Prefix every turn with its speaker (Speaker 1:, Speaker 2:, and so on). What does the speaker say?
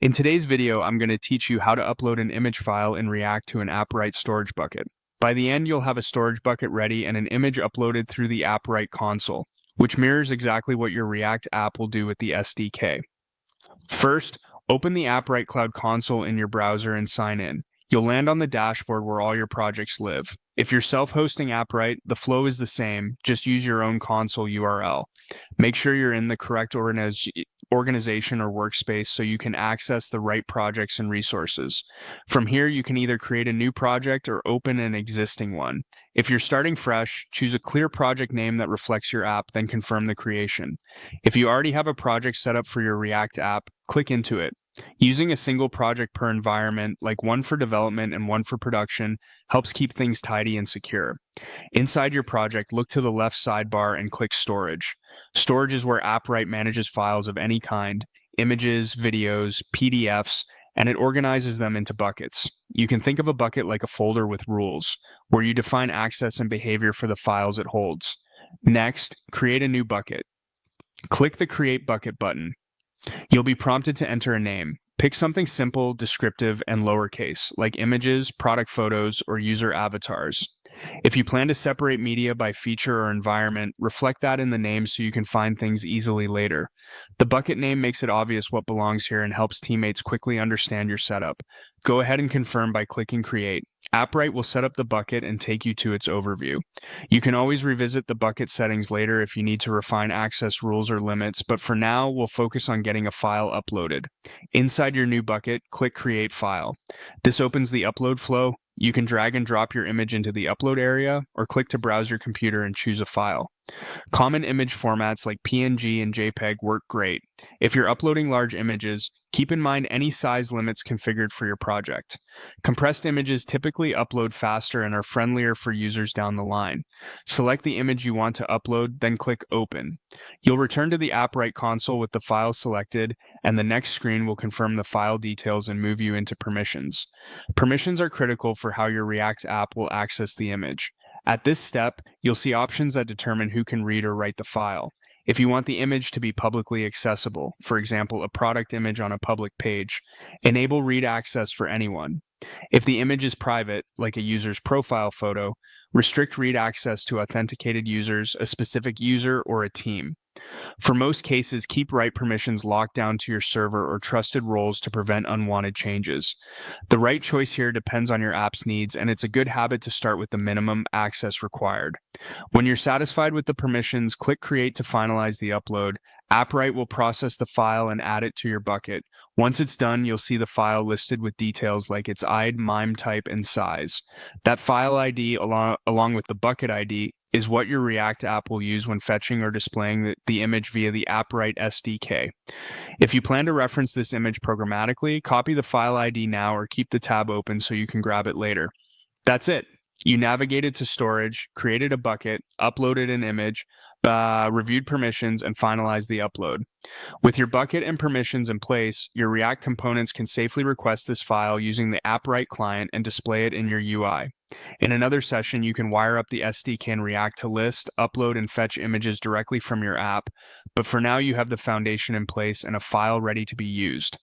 Speaker 1: In today's video, I'm going to teach you how to upload an image file in React to an Appwrite storage bucket. By the end, you'll have a storage bucket ready and an image uploaded through the Appwrite console, which mirrors exactly what your React app will do with the SDK. First, open the Appwrite Cloud console in your browser and sign in. You'll land on the dashboard where all your projects live. If you're self-hosting Appwrite, the flow is the same, just use your own console URL. Make sure you're in the correct organization or workspace so you can access the right projects and resources. From here, you can either create a new project or open an existing one. If you're starting fresh, choose a clear project name that reflects your app, then confirm the creation. If you already have a project set up for your React app, click into it. Using a single project per environment, like one for development and one for production, helps keep things tidy and secure. Inside your project, look to the left sidebar and click Storage. Storage is where Appwrite manages files of any kind, images, videos, PDFs, and it organizes them into buckets. You can think of a bucket like a folder with rules, where you define access and behavior for the files it holds. Next, create a new bucket. Click the Create Bucket button. You'll be prompted to enter a name. Pick something simple, descriptive, and lowercase, like images, product photos, or user avatars. If you plan to separate media by feature or environment, reflect that in the name so you can find things easily later. The bucket name makes it obvious what belongs here and helps teammates quickly understand your setup. Go ahead and confirm by clicking Create. Appwrite will set up the bucket and take you to its overview. You can always revisit the bucket settings later if you need to refine access rules or limits, but for now, we'll focus on getting a file uploaded. Inside your new bucket, click Create File. This opens the upload flow. You can drag and drop your image into the upload area, or click to browse your computer and choose a file. Common image formats like PNG and JPEG work great. If you're uploading large images, keep in mind any size limits configured for your project. Compressed images typically upload faster and are friendlier for users down the line. Select the image you want to upload, then click Open. You'll return to the Appwrite console with the file selected, and the next screen will confirm the file details and move you into permissions. Permissions are critical for how your React app will access the image. At this step, you'll see options that determine who can read or write the file. If you want the image to be publicly accessible, for example, a product image on a public page, enable read access for anyone. If the image is private, like a user's profile photo, restrict read access to authenticated users, a specific user, or a team. For most cases, keep write permissions locked down to your server or trusted roles to prevent unwanted changes. The right choice here depends on your app's needs, and it's a good habit to start with the minimum access required. When you're satisfied with the permissions, click Create to finalize the upload. Appwrite will process the file and add it to your bucket. Once it's done, you'll see the file listed with details like its ID, MIME type, and size. That file ID, along with the bucket ID, is what your React app will use when fetching or displaying the image via the Appwrite SDK. If you plan to reference this image programmatically, copy the file ID now or keep the tab open so you can grab it later. That's it. You navigated to storage, created a bucket, uploaded an image, reviewed permissions, and finalized the upload. With your bucket and permissions in place, your React components can safely request this file using the Appwrite client and display it in your UI. In another session, you can wire up the SDK in React to list, upload, and fetch images directly from your app, but for now you have the foundation in place and a file ready to be used.